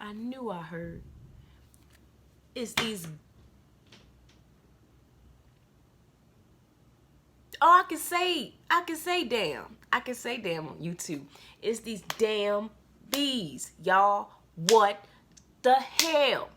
I knew I heard. It's these. Oh, I can say damn. I can say damn on YouTube. It's these damn bees, y'all. What the hell?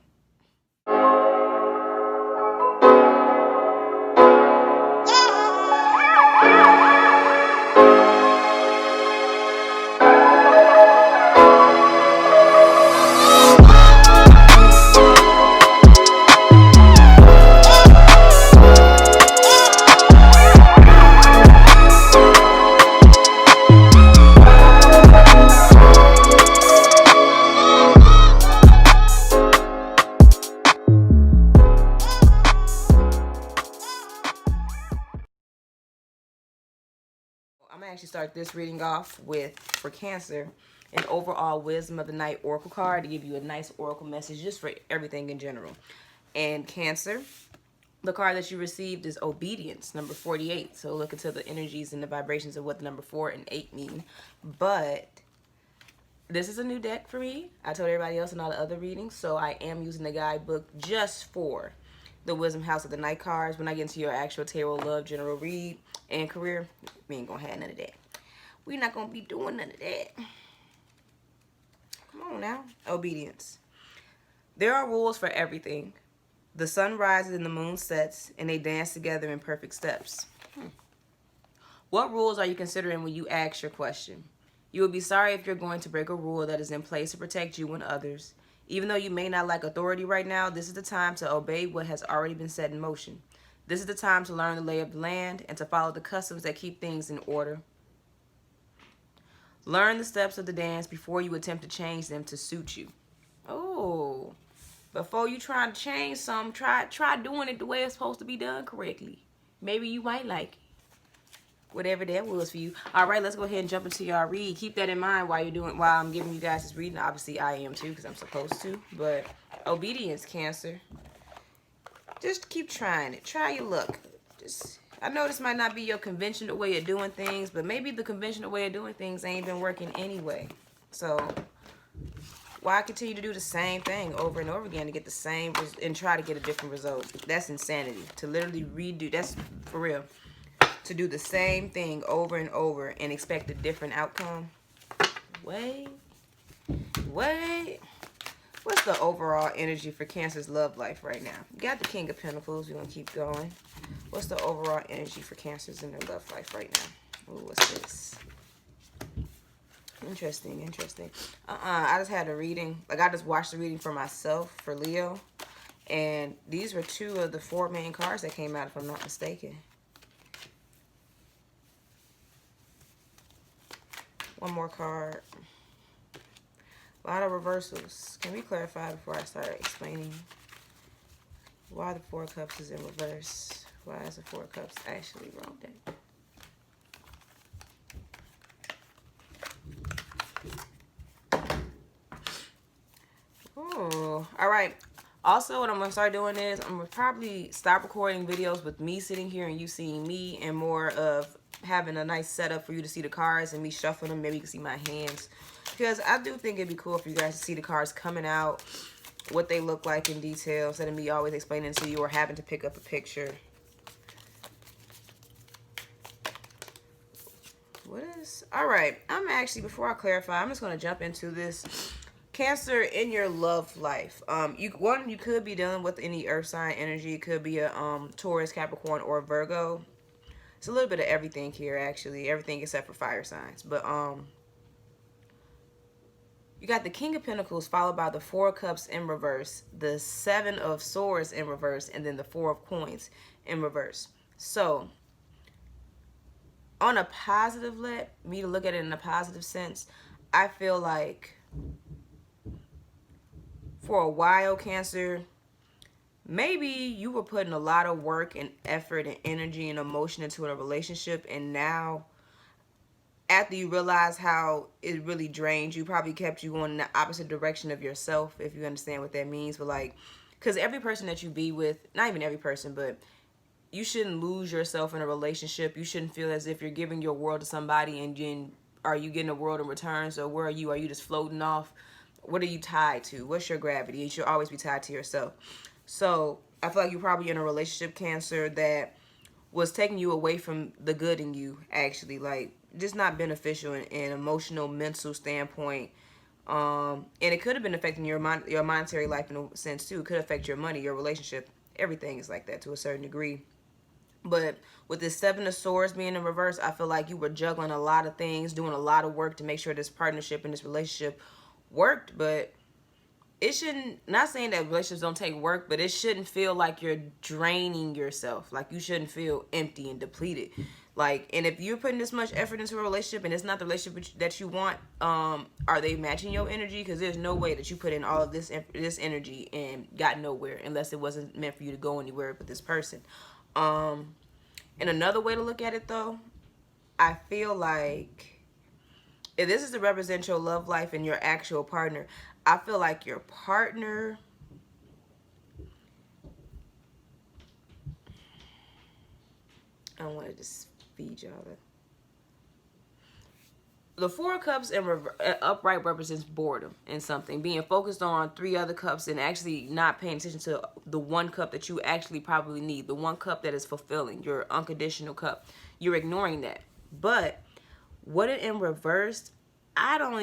I'm gonna actually start this reading off with, for Cancer, an overall wisdom of the night oracle card to give you a nice oracle message just for everything in general. And Cancer, the card that you received is obedience, number 48. So look into the energies and the vibrations of what the number 4 and 8 mean. But this is a new deck for me. I told everybody else in all the other readings, so I am using the guidebook just for the Wisdom House of the Night cards. When I get into your actual tarot, love, general read, and career, we ain't gonna have none of that. We're not gonna be doing none of that. Come on now. Obedience. There are rules for everything. The sun rises and the moon sets, and they dance together in perfect steps. What rules are you considering when you ask your question? You will be sorry if you're going to break a rule that is in place to protect you and others. Even though you may not like authority right now, this is the time to obey what has already been set in motion. This is the time to learn the lay of the land and to follow the customs that keep things in order. Learn the steps of the dance before you attempt to change them to suit you. Oh, before you try to change something, try doing it the way it's supposed to be done correctly. Maybe you might like it. Whatever that was for you. All right, let's go ahead and jump into y'all read. Keep that in mind while I'm giving you guys this reading. Obviously, I am too because I'm supposed to. But obedience, Cancer. Just keep trying it. Try your luck. I know this might not be your conventional way of doing things, but maybe the conventional way of doing things ain't been working anyway. So why continue to do the same thing over and over again to get the same and try to get a different result? That's insanity. To literally redo. That's for real. To do the same thing over and over and expect a different outcome. Wait. What's the overall energy for Cancer's love life right now? You got the King of Pentacles. We're going to keep going. What's the overall energy for Cancers in their love life right now? Ooh, what's this? Interesting. I just had a reading. I just watched the reading for myself, for Leo. And these were 2 of the 4 main cards that came out, if I'm not mistaken. One more card. A lot of reversals. Can we clarify before I start explaining why the 4 of Cups is in reverse? Why is the 4 of Cups actually wrong deck? Oh, all right. Also, what I'm going to start doing is I'm going to probably stop recording videos with me sitting here and you seeing me, and more of having a nice setup for you to see the cards and me shuffling them. Maybe you can see my hands, because I do think it'd be cool for you guys to see the cards coming out, what they look like in detail, instead of me always explaining to you or having to pick up a picture. All right, I'm actually, before I clarify, I'm just going to jump into this. Cancer, in your love life, you could be dealing with any earth sign energy. It could be a Taurus, Capricorn, or Virgo. It's a little bit of everything here, actually. Everything except for fire signs. But you got the King of Pentacles followed by the 4 of Cups in reverse, the 7 of Swords in reverse, and then the 4 of Coins in reverse. So on a positive, let me to look at it in a positive sense, I feel like for a while, Cancer, maybe you were putting a lot of work and effort and energy and emotion into a relationship, and now after you realize how it really drained you, probably kept you going in the opposite direction of yourself, if you understand what that means. But like, because every person that you be with, not even every person, but you shouldn't lose yourself in a relationship. You shouldn't feel as if you're giving your world to somebody and then are you getting a world in return? So where are you? Are you just floating off? What are you tied to? What's your gravity? You should always be tied to yourself. So I feel like you're probably in a relationship, Cancer, that was taking you away from the good in you, actually. Like, just not beneficial in emotional, mental standpoint. And it could have been affecting your monetary life in a sense too. It could affect your money, your relationship. Everything is like that to a certain degree. But with this Seven of Swords being in reverse, I feel like you were juggling a lot of things, doing a lot of work to make sure this partnership and this relationship worked. But it shouldn't, not saying that relationships don't take work, but it shouldn't feel like you're draining yourself. Like, you shouldn't feel empty and depleted. Like, and if you're putting this much effort into a relationship and it's not the relationship that you want, are they matching your energy? Because there's no way that you put in all of this energy and got nowhere unless it wasn't meant for you to go anywhere with this person. And another way to look at it, though, I feel like if this is to represent your love life and your actual partner, I feel like your partner, I want to just feed y'all that. The Four of Cups in upright represents boredom and something. Being focused on three other cups and actually not paying attention to the one cup that you actually probably need. The one cup that is fulfilling, your unconditional cup. You're ignoring that. But what it in reverse, I don't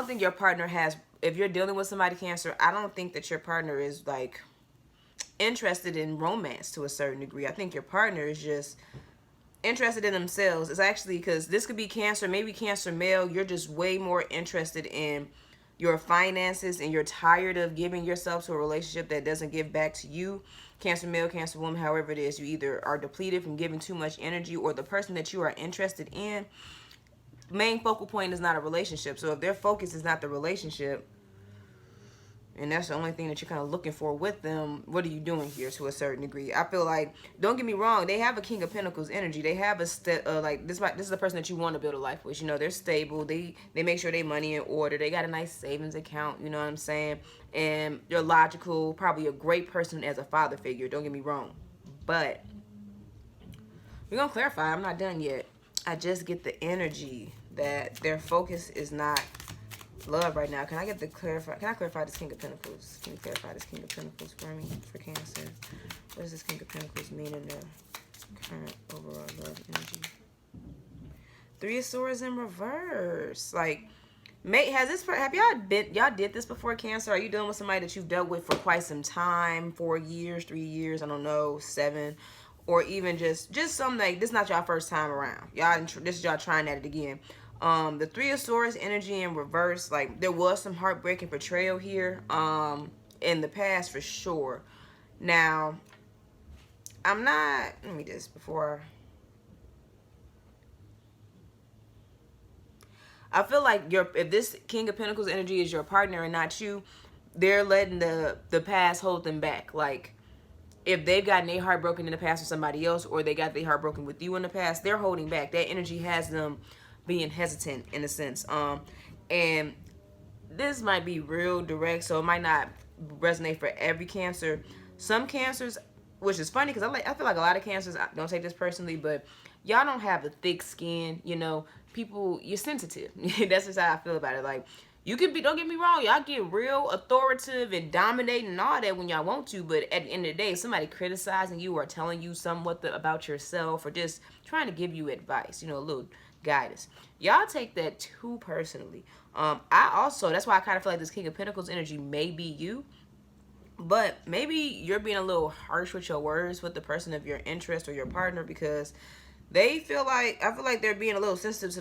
think your partner has, if you're dealing with somebody, Cancer, I don't think that your partner is like interested in romance to a certain degree. I think your partner is just interested in themselves. It's actually, because this could be Cancer, maybe Cancer male, you're just way more interested in your finances and you're tired of giving yourself to a relationship that doesn't give back to you. Cancer male, Cancer woman, however it is, you either are depleted from giving too much energy, or the person that you are interested in, main focal point is not a relationship. So if their focus is not the relationship, and that's the only thing that you're kind of looking for with them, what are you doing here to a certain degree? I feel like, don't get me wrong, they have a King of Pentacles energy. They have like, this is the person that you want to build a life with. You know, they're stable. They make sure they money in order. They got a nice savings account, you know what I'm saying? And they're logical, probably a great person as a father figure. Don't get me wrong. But we're going to clarify. I'm not done yet. I just get the energy that their focus is not love right now. Can I clarify this King of Pentacles? Can you clarify this King of Pentacles for me, for Cancer? What does this King of Pentacles mean in the current overall love energy? Three of Swords in reverse. Like, have y'all did this before, Cancer? Are you dealing with somebody that you've dealt with for quite some time, 4 years, 3 years, I don't know, 7, or even just something like this? Is not y'all first time around. This is y'all trying at it again. The Three of Swords energy in reverse, like, there was some heartbreak and betrayal here in the past, for sure. Now, let me just, before I feel like if this King of Pentacles energy is your partner and not you, they're letting the past hold them back. Like, if they've gotten their heart broken in the past with somebody else, or they got their heart broken with you in the past, they're holding back. That energy has them being hesitant in a sense. And this might be real direct, so it might not resonate for every Cancer. Some Cancers, which is funny because I feel like a lot of Cancers, I don't take this personally, but y'all don't have a thick skin, you know. People, you're sensitive. That's just how I feel about it. Like, you can be, don't get me wrong, y'all get real authoritative and dominating and all that when y'all want to, but at the end of the day, if somebody criticizing you or telling you somewhat about yourself, or just trying to give you advice, you know, a little guidance, y'all take that too personally. That's why I kind of feel like this King of Pentacles energy may be you, but maybe you're being a little harsh with your words with the person of your interest or your partner, because I feel like they're being a little sensitive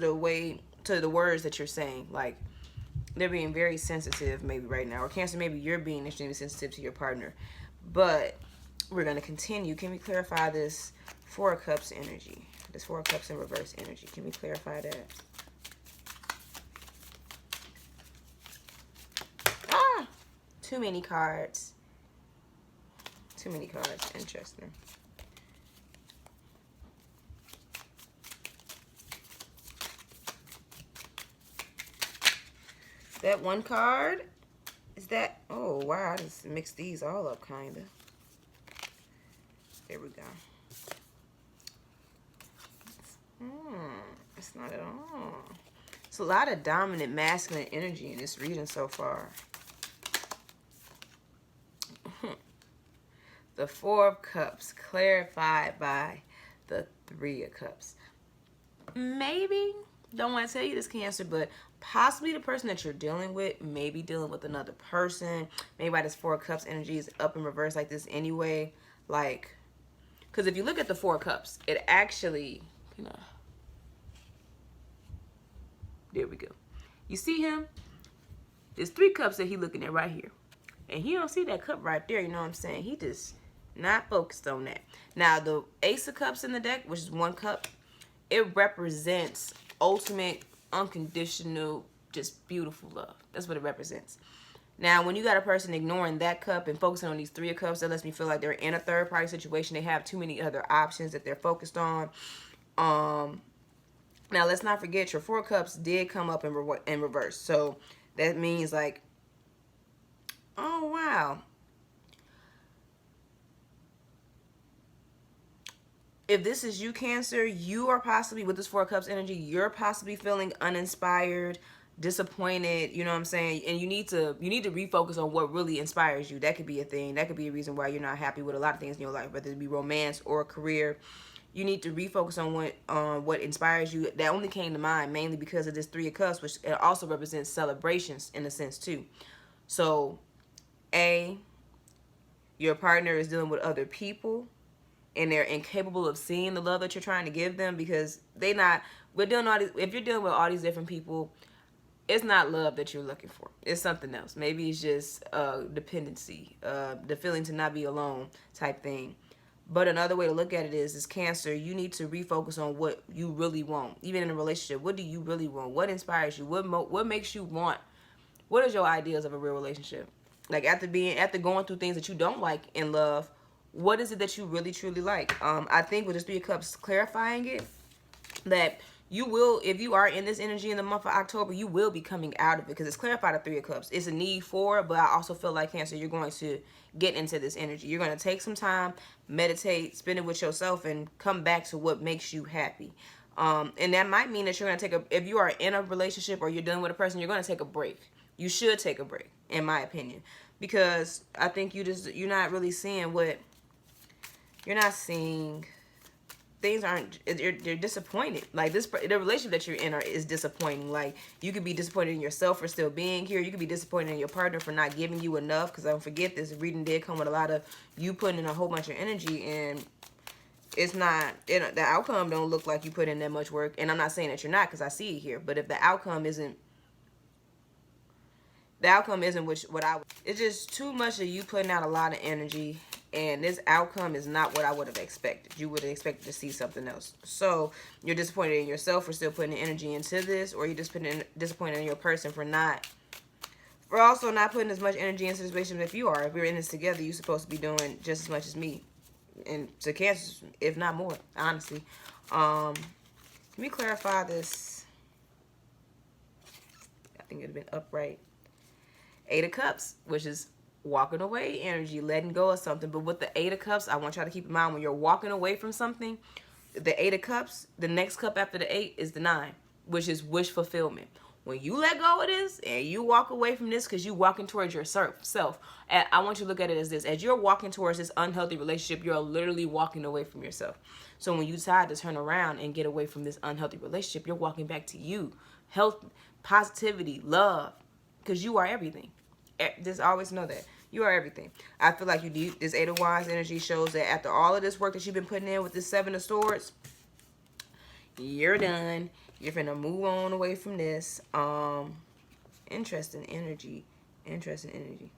to the words that you're saying. Like, they're being very sensitive maybe right now. Or Cancer, maybe you're being extremely sensitive to your partner. But we're going to continue. Can we clarify this Four of Cups energy? This Four of Cups in reverse energy. Can we clarify that? Too many cards. Too many cards. Interesting. That one card is that. Oh, wow. I just mixed these all up, kind of. There we go. It's not at all. It's a lot of dominant masculine energy in this reading so far. The Four of Cups clarified by the Three of Cups. Maybe, don't want to tell you this, Cancer, but possibly the person that you're dealing with may be dealing with another person. Maybe why this Four of Cups energy is up in reverse like this anyway. Like, because if you look at the Four of Cups, it actually, you know, there we go. You see him? There's 3 cups that he looking at right here. And he don't see that cup right there, you know what I'm saying? He just not focused on that. Now, the Ace of Cups in the deck, which is 1 cup, it represents ultimate, unconditional, just beautiful love. That's what it represents. Now, when you got a person ignoring that cup and focusing on these 3 of Cups, that lets me feel like they're in a third-party situation. They have too many other options that they're focused on. Now, let's not forget your 4 cups did come up in reverse. So that means like, oh, wow. If this is you, Cancer, you are possibly, with this 4 cups energy, you're possibly feeling uninspired, disappointed, you know what I'm saying? And you need to refocus on what really inspires you. That could be a thing. That could be a reason why you're not happy with a lot of things in your life, whether it be romance or career. You need to refocus on what inspires you. That only came to mind mainly because of this 3 of Cups, which it also represents celebrations in a sense too. So, your partner is dealing with other people and they're incapable of seeing the love that you're trying to give them because if you're dealing with all these different people, it's not love that you're looking for. It's something else. Maybe it's just dependency, the feeling to not be alone type thing. But another way to look at it is Cancer, you need to refocus on what you really want. Even in a relationship, what do you really want? What inspires you? What makes you want? What is your ideas of a real relationship? Like after going through things that you don't like in love, what is it that you really truly like? I think with this 3 of Cups clarifying it, that you will, if you are in this energy in the month of October, you will be coming out of it because it's clarified at 3 of Cups. It's a need for it, but I also feel like, Cancer, you're going to get into this energy. You're going to take some time, meditate, spend it with yourself, and come back to what makes you happy. And that might mean that you're going to if you are in a relationship or you're dealing with a person, you're going to take a break. You should take a break, in my opinion, because I think you're not really seeing you're not seeing. Things aren't, you're disappointed. Like the relationship that you're in is disappointing. Like you could be disappointed in yourself for still being here. You could be disappointed in your partner for not giving you enough. Because don't forget, this reading did come with a lot of you putting in a whole bunch of energy, and it's not, the outcome don't look like you put in that much work. And I'm not saying that you're not, because I see it here. But if the outcome isn't it's just too much of you putting out a lot of energy. And this outcome is not what I would have expected. You would have expected to see something else. So you're disappointed in yourself for still putting the energy into this, or you're disappointed in your person for also not putting as much energy into this relationship. If you're in this together, you're supposed to be doing just as much as me, and to Cancer, if not more, honestly. Can we clarify this? I think it'd have been upright. 8 of Cups, which is walking away energy, letting go of something. But with the 8 of Cups, I want y'all to keep in mind, when you're walking away from something, the 8 of Cups, the next cup after the 8 is the 9, which is wish fulfillment. When you let go of this and you walk away from this because you're walking towards yourself, and I want you to look at it as this. As you're walking towards this unhealthy relationship, you're literally walking away from yourself. So when you decide to turn around and get away from this unhealthy relationship, you're walking back to you. Health, positivity, love, because you are everything. Just always know that. You are everything. I feel like this 8 of Wands energy shows that after all of this work that you've been putting in with this 7 of Swords, you're done. You're finna move on away from this. Interesting energy. Interesting energy.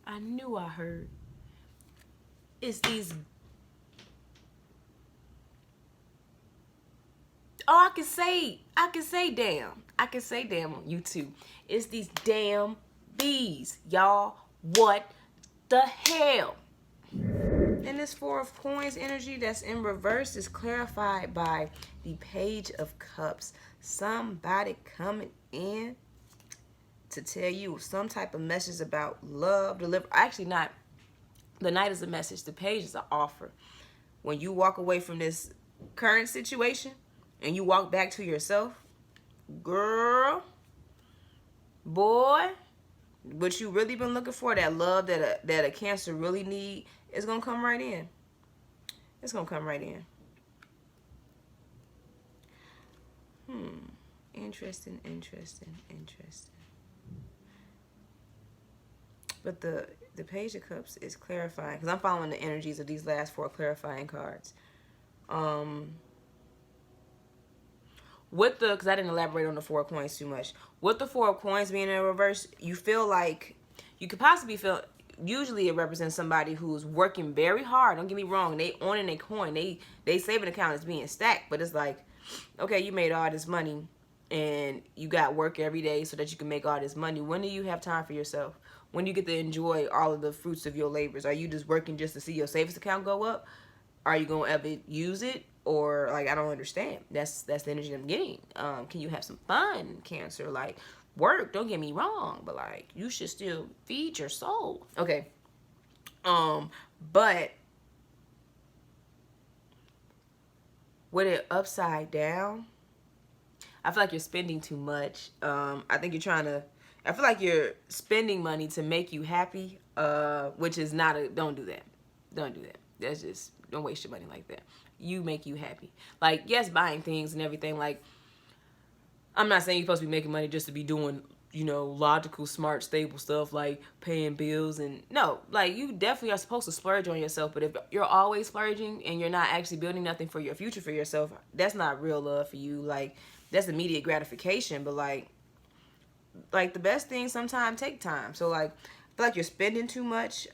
I knew I heard. It's these. Oh, I can say damn. I can say damn on YouTube. It's these damn bees, y'all. What the hell? And this 4 of Coins energy that's in reverse is clarified by the Page of Cups. Somebody coming in to tell you some type of message about love, deliver. Actually, not. The Knight is a message. The Page is an offer. when you walk away from this current situation and you walk back to yourself, girl, boy, what you really been looking for, that love that a Cancer really need, is gonna come right in. It's gonna come right in. Interesting. But the Page of Cups is clarifying, because I'm following the energies of these last 4 clarifying cards. With the, because I didn't elaborate on the 4 of Coins too much. With the 4 of Coins being in reverse, you feel like you could possibly feel. Usually, it represents somebody who's working very hard. Don't get me wrong. They owning their coin. They saving account is being stacked. But it's like, okay, you made all this money, and you got work every day so that you can make all this money. When do you have time for yourself? When do you get to enjoy all of the fruits of your labors? Are you just working just to see your savings account go up? Are you gonna ever use it? Or, like, I don't understand. That's the energy I'm getting. Can you have some fun, Cancer? Like, work, don't get me wrong, but, like, you should still feed your soul. Okay. But with it upside down, I feel like you're spending too much. I think you're trying to, I feel like you're spending money to make you happy, which is not a, don't do that. Don't do that. That's just, don't waste your money like that. You make you happy. Like, yes, buying things and everything. Like, I'm not saying you're supposed to be making money just to be doing, you know, logical, smart, stable stuff like paying bills. And no, like, you definitely are supposed to splurge on yourself. But if you're always splurging and you're not actually building nothing for your future for yourself, that's not real love for you. Like, that's immediate gratification. But like the best things sometimes take time. So, like, I feel like you're spending too much.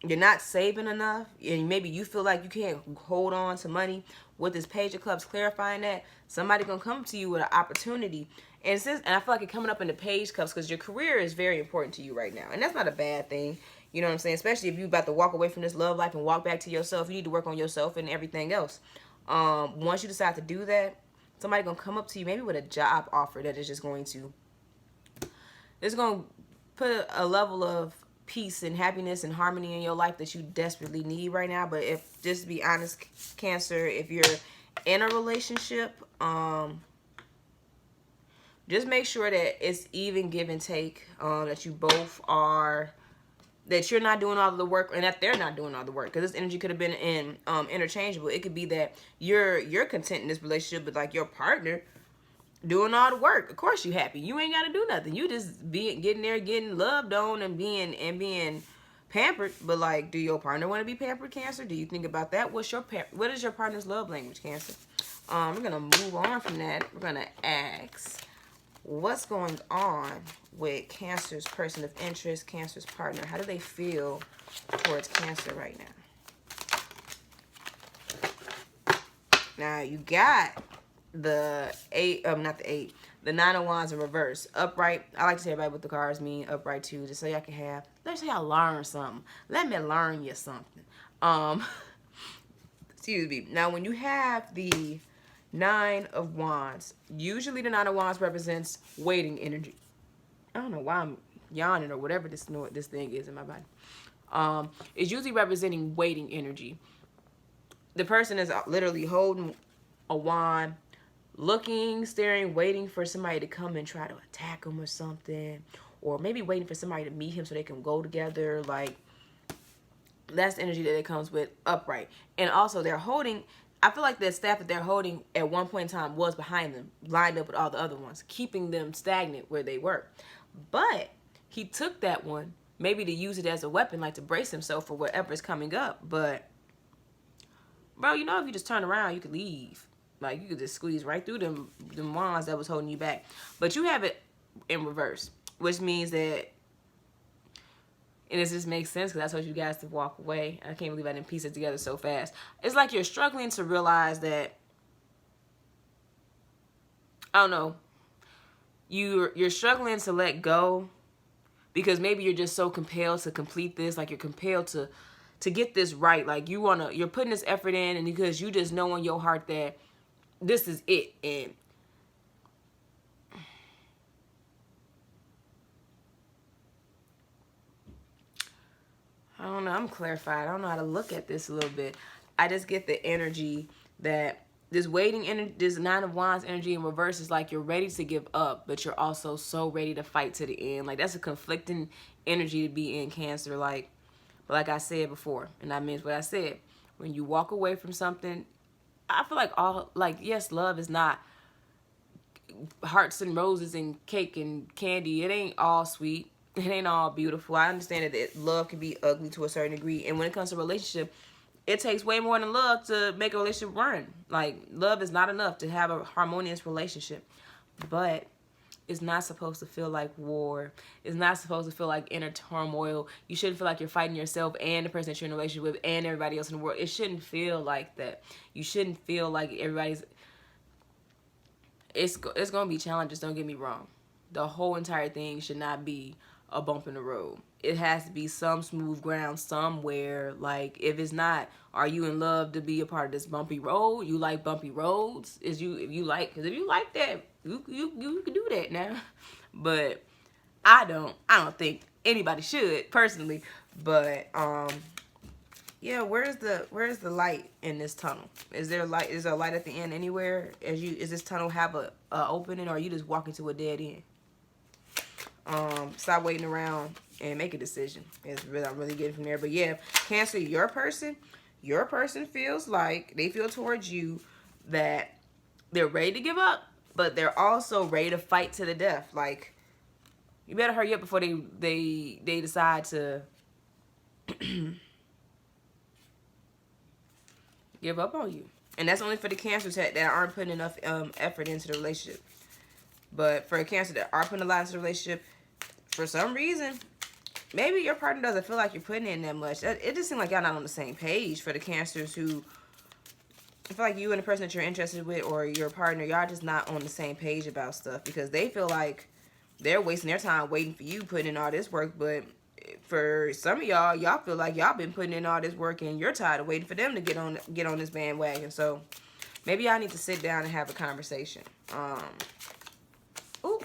You're not saving enough, and maybe you feel like you can't hold on to money. With this Page of Cups clarifying that, somebody gonna come to you with an opportunity. And I feel like it's coming up in the Page Cups because your career is very important to you right now, and that's not a bad thing. You know what I'm saying? Especially if you're about to walk away from this love life and walk back to yourself, you need to work on yourself and everything else. Once you decide to do that, somebody gonna come up to you maybe with a job offer that is just going to, it's gonna put a level of peace and happiness and harmony in your life that you desperately need right now. But if, just to be honest, Cancer, if you're in a relationship, just make sure that it's even give and take, that you both are, that you're not doing all of the work and that they're not doing all the work, because this energy could have been in interchangeable. It could be that you're content in this relationship, but like your partner doing all the work. Of course you happy. You ain't got to do nothing. You just getting there, getting loved on and being pampered. But like, do your partner want to be pampered, Cancer? Do you think about that? What is your partner's love language, Cancer? We're going to move on from that. We're going to ask, what's going on with Cancer's person of interest, Cancer's partner? How do they feel towards Cancer right now? Now, you got the 8, not the 8, the 9 of Wands in reverse. Upright. I like to tell everybody what the cards mean. Upright too, just so y'all can have, let's say y'all learn something. Let me learn you something. Excuse me. Now, when you have the 9 of Wands, usually the 9 of Wands represents waiting energy. I don't know why I'm yawning or whatever this thing is in my body. It's usually representing waiting energy. The person is literally holding a wand, looking, staring, waiting for somebody to come and try to attack him or something, or maybe waiting for somebody to meet him so they can go together. Like, that's the energy that it comes with upright. And also, they're holding, I feel like the staff that they're holding at one point in time was behind them, lined up with all the other ones, keeping them stagnant where they were. But he took that one maybe to use it as a weapon, like to brace himself for whatever's coming up. But bro, you know, if you just turn around, you could leave. Like, you could just squeeze right through them wands that was holding you back. But you have it in reverse, which means that, and it just makes sense because I told you guys to walk away. I can't believe I didn't piece it together so fast. It's like you're struggling to realize that, I don't know, you're struggling to let go because maybe you're just so compelled to complete this. Like, you're compelled to get this right. Like, you're putting this effort in, and because you just know in your heart that this is it. And I don't know, I'm clarified. I don't know how to look at this a little bit. I just get the energy that this waiting energy, this Nine of Wands energy in reverse is like you're ready to give up, but you're also so ready to fight to the end. Like that's a conflicting energy to be in, Cancer. Like I said before, and I meant what I said. When you walk away from something, I feel like yes, love is not hearts and roses and cake and candy. It ain't all sweet. It ain't all beautiful. I understand that love can be ugly to a certain degree. And when it comes to a relationship, it takes way more than love to make a relationship run. Like, love is not enough to have a harmonious relationship. But it's not supposed to feel like war. It's not supposed to feel like inner turmoil. You shouldn't feel like you're fighting yourself and the person that you're in a relationship with and everybody else in the world. It shouldn't feel like that. You shouldn't feel like everybody's... It's going to be challenges, don't get me wrong. The whole entire thing should not be a bump in the road. It has to be some smooth ground somewhere. Like, if it's not, are you in love to be a part of this bumpy road? You like bumpy roads? Because if you like that, you can do that now. But I don't think anybody should, personally. But yeah, where's the light in this tunnel? Is there light? Is there a light at the end anywhere? Is this tunnel have a opening, or are you just walking to a dead end? Stop waiting around and make a decision. Is really I'm really getting from there. But yeah, Cancer, your person feels like they feel towards you that they're ready to give up, but they're also ready to fight to the death. Like, you better hurry up before they decide to give up on you. And that's only for the Cancers that aren't putting enough effort into the relationship. But for a Cancer that are putting a lot into the relationship, for some reason, maybe your partner doesn't feel like you're putting in that much. It just seems like y'all not on the same page. For the Cancers who I feel like you and the person that you're interested with, or your partner, y'all just not on the same page about stuff, because they feel like they're wasting their time waiting for you putting in all this work. But for some of y'all feel like y'all been putting in all this work and you're tired of waiting for them to get on this bandwagon. So maybe y'all need to sit down and have a conversation. Ooh.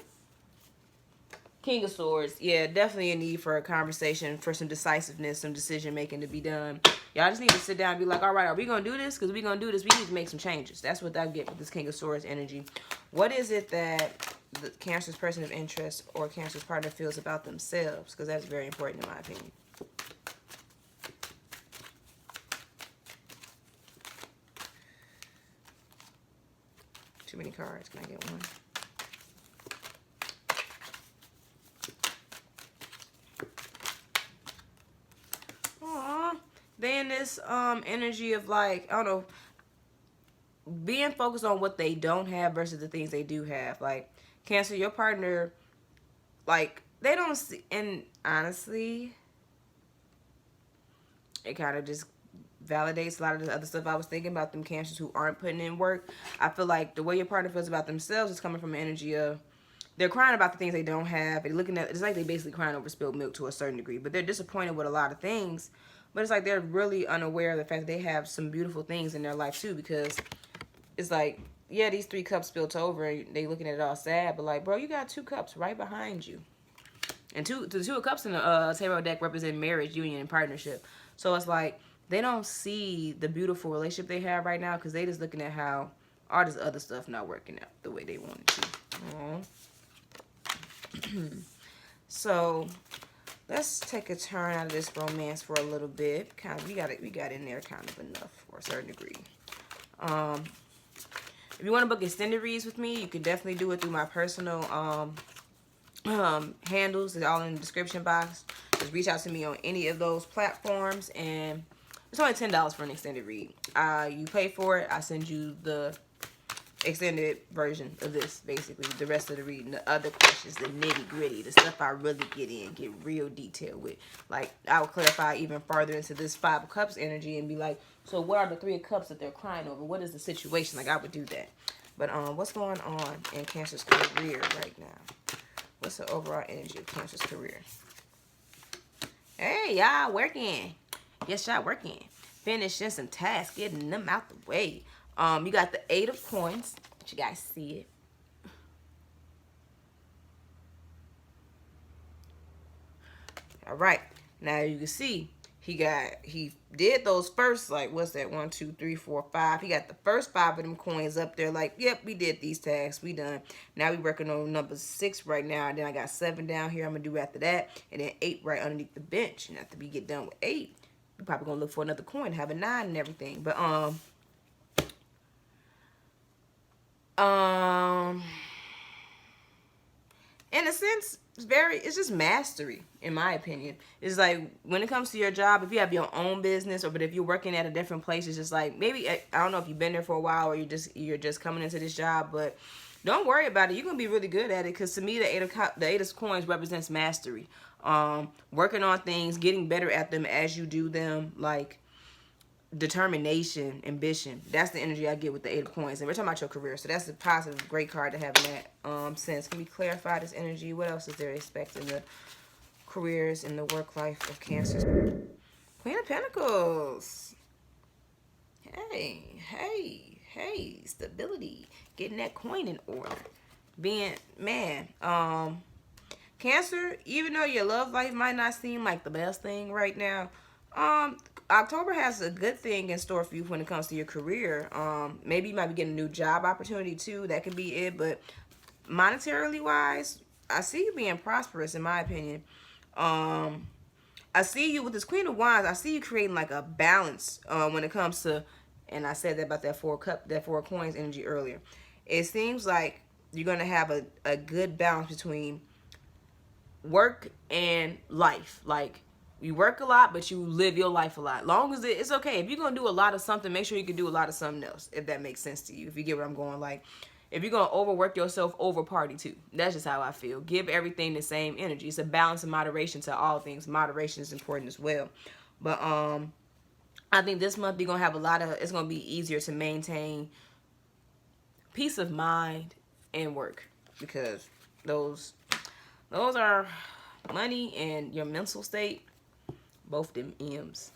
King of Swords. Yeah, definitely a need for a conversation, for some decisiveness, some decision making to be done. Y'all just need to sit down and be like, all right, are we going to do this? Because we going to do this. We need to make some changes. That's what I get with this King of Swords energy. What is it that the Cancer's person of interest or Cancer's partner feels about themselves? Because that's very important in my opinion. Too many cards. Can I get one? Then this energy of, like, I don't know, being focused on what they don't have versus the things they do have. Like, Cancer, your partner, like, they don't see, and honestly, it kind of just validates a lot of the other stuff I was thinking about them Cancers who aren't putting in work. I feel like the way your partner feels about themselves is coming from an energy of, they're crying about the things they don't have. They're looking at, it's like they basically crying over spilled milk to a certain degree, but they're disappointed with a lot of things. But it's like they're really unaware of the fact that they have some beautiful things in their life too, because it's like, yeah, these 3 cups spilt over and they looking at it all sad, but like, bro, you got 2 cups right behind you. And the 2 cups in the tarot deck represent marriage, union, and partnership. So it's like, they don't see the beautiful relationship they have right now, because they just looking at how all this other stuff not working out the way they want it to. So let's take a turn out of this romance for a little bit. Kind of, we got in there kind of enough for a certain degree. If you want to book extended reads with me, you can definitely do it through my personal handles. It's all in the description box. Just reach out to me on any of those platforms, and it's only $10 for an extended read. You pay for it, I send you the extended version of this, basically the rest of the reading, the other questions, the nitty gritty, the stuff I really get real detailed with. Like, I will clarify even further into this 5 of Cups energy and be like, so what are the 3 of Cups that they're crying over? What is the situation? Like, I would do that. But what's going on in Cancer's career right now? What's the overall energy of Cancer's career? Hey, y'all working. Yes, y'all working. Finishing some tasks, getting them out the way. You got the 8 of Coins. Let you guys see it. All right. Now you can see He did those first, like, what's that, 1 2 3 4 5. He got the first 5 of them coins up there, like, yep, we did these tasks, we done. Now we working on number 6 right now, and then I got 7 down here I'm gonna do after that, and then 8 right underneath the bench. And after we get done with 8, we probably gonna look for another coin, have a 9 and everything. But in a sense, it's just mastery, in my opinion. It's like, when it comes to your job, if you have your own business, or but if you're working at a different place, it's just like, maybe, I don't know if you've been there for a while, or you're just coming into this job, but don't worry about it. You're gonna be really good at it, because to me, the eight of coins represents mastery. Working on things, getting better at them as you do them, like determination, ambition. That's the energy I get with the 8 of coins. And we're talking about your career, so that's a positive, great card to have in that sense. Can we clarify this energy? What else is there to expect in the careers and the work life of Cancers? Queen of Pentacles. Hey, stability, getting that coin in order, being, man, Cancer, even though your love life might not seem like the best thing right now, October has a good thing in store for you when it comes to your career. Maybe you might be getting a new job opportunity too. That could be it. But monetarily wise, I see you being prosperous, in my opinion. I see you with this Queen of Wands. I see you creating like a balance when it comes to, and I said that about that 4 of coins energy earlier. It seems like you're gonna have a good balance between work and life. Like, you work a lot, but you live your life a lot. Long as it's okay. If you're going to do a lot of something, make sure you can do a lot of something else, if that makes sense to you. If you get where I'm going. Like, if you're going to overwork yourself, over party too. That's just how I feel. Give everything the same energy. It's a balance and moderation to all things. Moderation is important as well. But I think this month you're going to have it's going to be easier to maintain peace of mind and work. Because those are money and your mental state. Both them M's.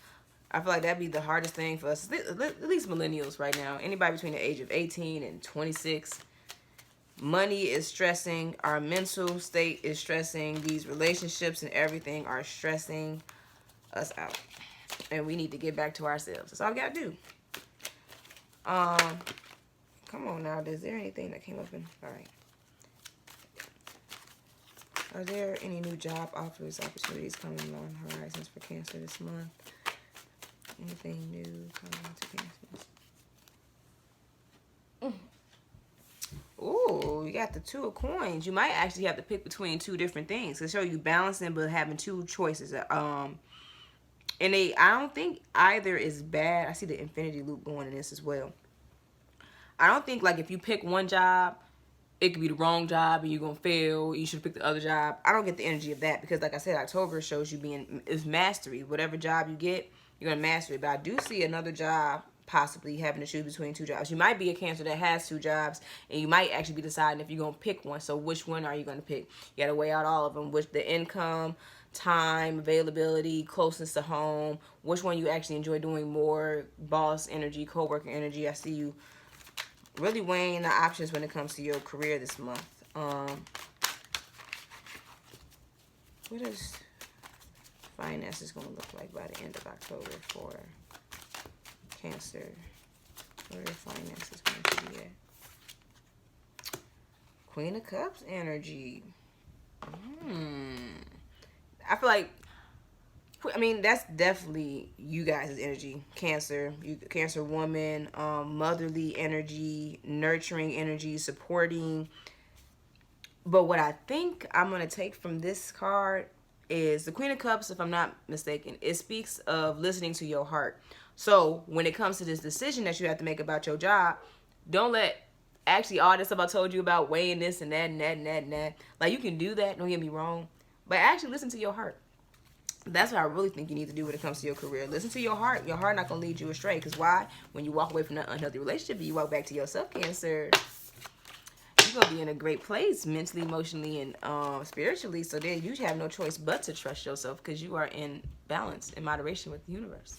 I feel like that'd be the hardest thing for us, at least millennials right now. Anybody between the age of 18 and 26. Money is stressing. Our mental state is stressing. These relationships and everything are stressing us out. And we need to get back to ourselves. That's all we gotta do. Come on now. Is there anything that came up in? All right. Are there any new job offers, opportunities coming on horizons for Cancer this month? Anything new coming to Cancer? Ooh, you got the 2 of coins. You might actually have to pick between 2 different things to show you balancing, but having 2 choices. And I don't think either is bad. I see the infinity loop going in this as well. I don't think, like, if you pick one job, it could be the wrong job and you're going to fail. You should pick the other job. I don't get the energy of that because, like I said, October shows you is mastery. Whatever job you get, you're going to master it. But I do see another job possibly having to choose between 2 jobs. You might be a Cancer that has 2 jobs, and you might actually be deciding if you're going to pick one. So which one are you going to pick? You got to weigh out all of them. Which the income, time, availability, closeness to home. Which one you actually enjoy doing more? Boss energy, co-worker energy. I see you really weighing the options when it comes to your career this month. What is finances going to look like by the end of October for Cancer? What are their finances going to be at? Queen of Cups energy. I feel like, I mean, that's definitely you guys' energy. Cancer, Cancer woman, motherly energy, nurturing energy, supporting. But what I think I'm going to take from this card is the Queen of Cups, if I'm not mistaken. It speaks of listening to your heart. So when it comes to this decision that you have to make about your job, don't let, actually, all this stuff I told you about weighing this and that and that and that and that. Like, you can do that, don't get me wrong. But actually listen to your heart. That's what I really think you need to do when it comes to your career. Listen to your heart. Your heart not going to lead you astray. Because why? When you walk away from that unhealthy relationship, you walk back to yourself, Cancer, you're going to be in a great place mentally, emotionally, and spiritually. So then you have no choice but to trust yourself because you are in balance, in moderation with the universe.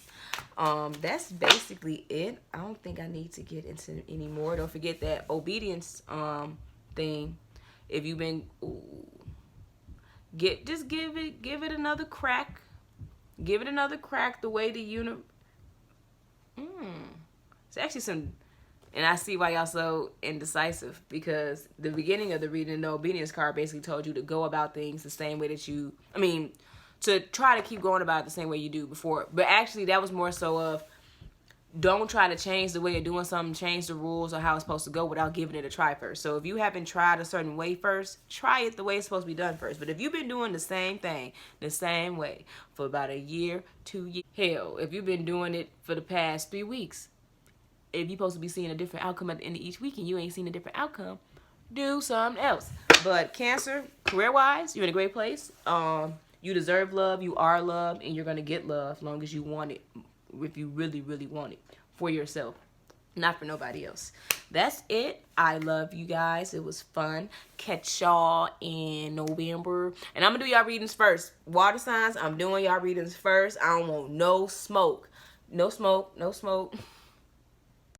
That's basically it. I don't think I need to get into any more. Don't forget that obedience thing. If you've been... just give it another crack. Give it another crack the way the It's actually some, and I see why y'all so indecisive, because the beginning of the reading, the obedience card basically told you to go about things the same way that you, to try to keep going about it the same way you do before. But actually that was more so of, don't try to change the way you're doing something, change the rules or how it's supposed to go without giving it a try first. So if you haven't tried a certain way first, try it the way it's supposed to be done first. But if you've been doing the same thing the same way for about a year, 2 years, hell, if you've been doing it for the past 3 weeks, if you're supposed to be seeing a different outcome at the end of each week and you ain't seen a different outcome, do something else. But Cancer, career-wise, you're in a great place. You deserve love, you are loved, and you're going to get love as long as you want it, if you really, really want it for yourself, not for nobody else. That's it. I love you guys. It was fun. Catch y'all in November. And I'm going to do y'all readings first. Water signs, I'm doing y'all readings first. I don't want no smoke. No smoke. No smoke.